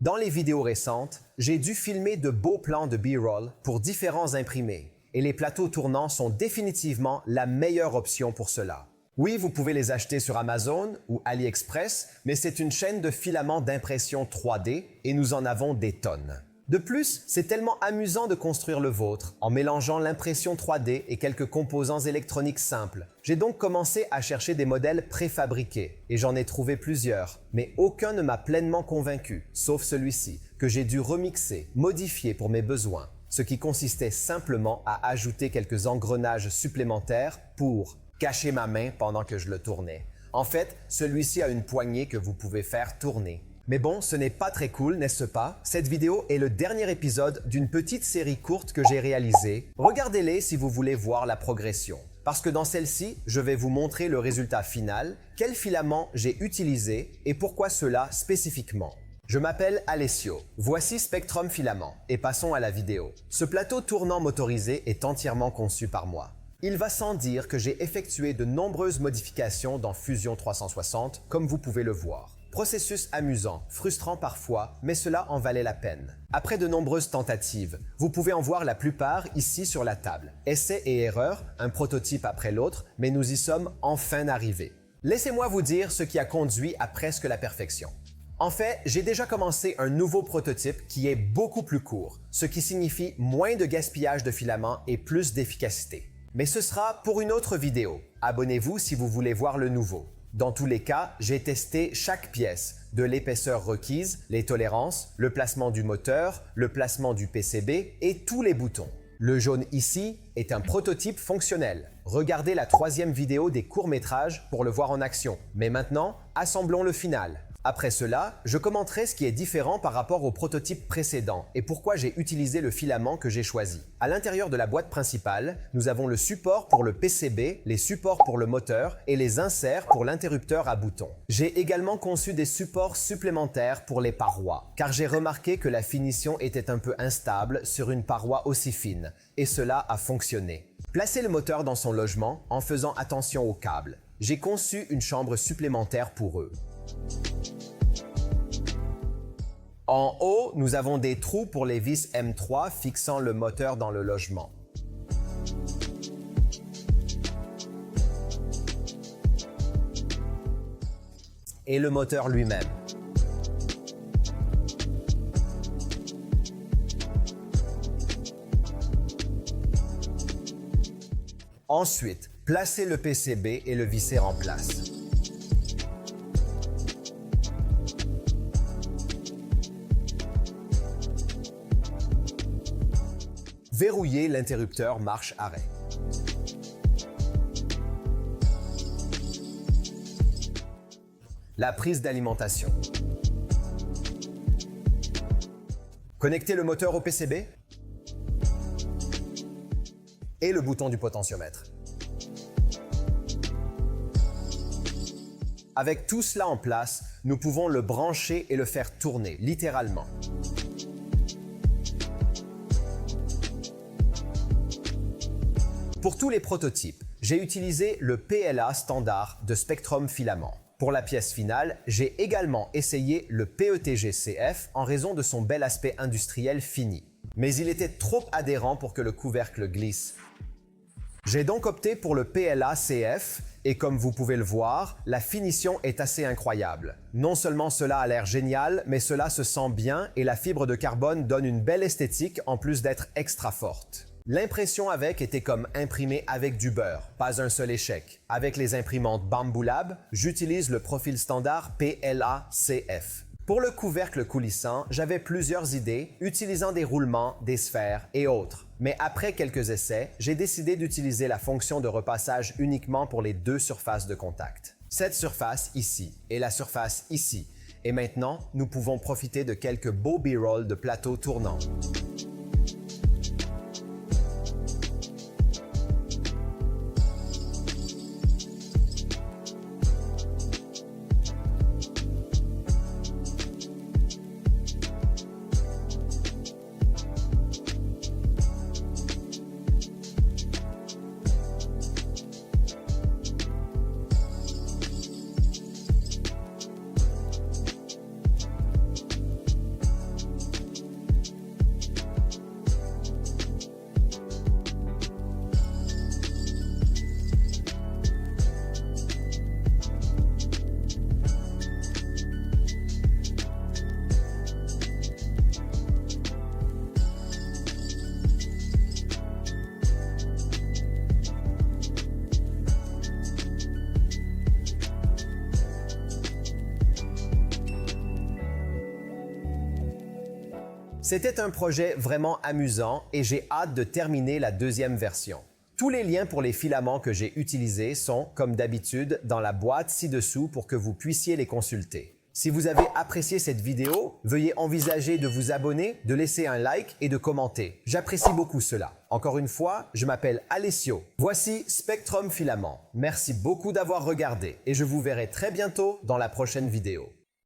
Dans les vidéos récentes, j'ai dû filmer de beaux plans de B-roll pour différents imprimés, et les plateaux tournants sont définitivement la meilleure option pour cela. Oui, vous pouvez les acheter sur Amazon ou AliExpress, mais c'est une chaîne de filaments d'impression 3D et nous en avons des tonnes. De plus, c'est tellement amusant de construire le vôtre en mélangeant l'impression 3D et quelques composants électroniques simples. J'ai donc commencé à chercher des modèles préfabriqués et j'en ai trouvé plusieurs, mais aucun ne m'a pleinement convaincu, sauf celui-ci, que j'ai dû remixer, modifier pour mes besoins, ce qui consistait simplement à ajouter quelques engrenages supplémentaires pour cacher ma main pendant que je le tournais. En fait, celui-ci a une poignée que vous pouvez faire tourner. Mais bon, ce n'est pas très cool, n'est-ce pas? Cette vidéo est le dernier épisode d'une petite série courte que j'ai réalisée. Regardez-les si vous voulez voir la progression. Parce que dans celle-ci, je vais vous montrer le résultat final, quel filament j'ai utilisé et pourquoi cela spécifiquement. Je m'appelle Alessio. Voici Spectrum Filament et passons à la vidéo. Ce plateau tournant motorisé est entièrement conçu par moi. Il va sans dire que j'ai effectué de nombreuses modifications dans Fusion 360, comme vous pouvez le voir. Processus amusant, frustrant parfois, mais cela en valait la peine. Après de nombreuses tentatives, vous pouvez en voir la plupart ici sur la table. Essais et erreurs, un prototype après l'autre, mais nous y sommes enfin arrivés. Laissez-moi vous dire ce qui a conduit à presque la perfection. En fait, j'ai déjà commencé un nouveau prototype qui est beaucoup plus court, ce qui signifie moins de gaspillage de filaments et plus d'efficacité. Mais ce sera pour une autre vidéo. Abonnez-vous si vous voulez voir le nouveau. Dans tous les cas, j'ai testé chaque pièce, de l'épaisseur requise, les tolérances, le placement du moteur, le placement du PCB et tous les boutons. Le jaune ici est un prototype fonctionnel. Regardez la troisième vidéo des courts-métrages pour le voir en action. Mais maintenant, assemblons le final. Après cela, je commenterai ce qui est différent par rapport au prototype précédent et pourquoi j'ai utilisé le filament que j'ai choisi. À l'intérieur de la boîte principale, nous avons le support pour le PCB, les supports pour le moteur et les inserts pour l'interrupteur à boutons. J'ai également conçu des supports supplémentaires pour les parois, car j'ai remarqué que la finition était un peu instable sur une paroi aussi fine, et cela a fonctionné. Placez le moteur dans son logement en faisant attention aux câbles. J'ai conçu une chambre supplémentaire pour eux. En haut, nous avons des trous pour les vis M3 fixant le moteur dans le logement. Et le moteur lui-même. Ensuite, placez le PCB et le visser en place. Verrouiller l'interrupteur marche-arrêt. La prise d'alimentation. Connecter le moteur au PCB et le bouton du potentiomètre. Avec tout cela en place, nous pouvons le brancher et le faire tourner, littéralement. Pour tous les prototypes, j'ai utilisé le PLA standard de Spectrum Filament. Pour la pièce finale, j'ai également essayé le PETG-CF en raison de son bel aspect industriel fini. Mais il était trop adhérent pour que le couvercle glisse. J'ai donc opté pour le PLA-CF et comme vous pouvez le voir, la finition est assez incroyable. Non seulement cela a l'air génial, mais cela se sent bien et la fibre de carbone donne une belle esthétique en plus d'être extra forte. L'impression avec était comme imprimer avec du beurre, pas un seul échec. Avec les imprimantes Bamboo Lab, j'utilise le profil standard PLA-CF. Pour le couvercle coulissant, j'avais plusieurs idées, utilisant des roulements, des sphères et autres. Mais après quelques essais, j'ai décidé d'utiliser la fonction de repassage uniquement pour les deux surfaces de contact. Cette surface ici et la surface ici. Et maintenant, nous pouvons profiter de quelques beaux B-roll de plateaux tournants. C'était un projet vraiment amusant et j'ai hâte de terminer la deuxième version. Tous les liens pour les filaments que j'ai utilisés sont, comme d'habitude, dans la boîte ci-dessous pour que vous puissiez les consulter. Si vous avez apprécié cette vidéo, veuillez envisager de vous abonner, de laisser un like et de commenter. J'apprécie beaucoup cela. Encore une fois, je m'appelle Alessio. Voici Spectrum Filament. Merci beaucoup d'avoir regardé et je vous verrai très bientôt dans la prochaine vidéo.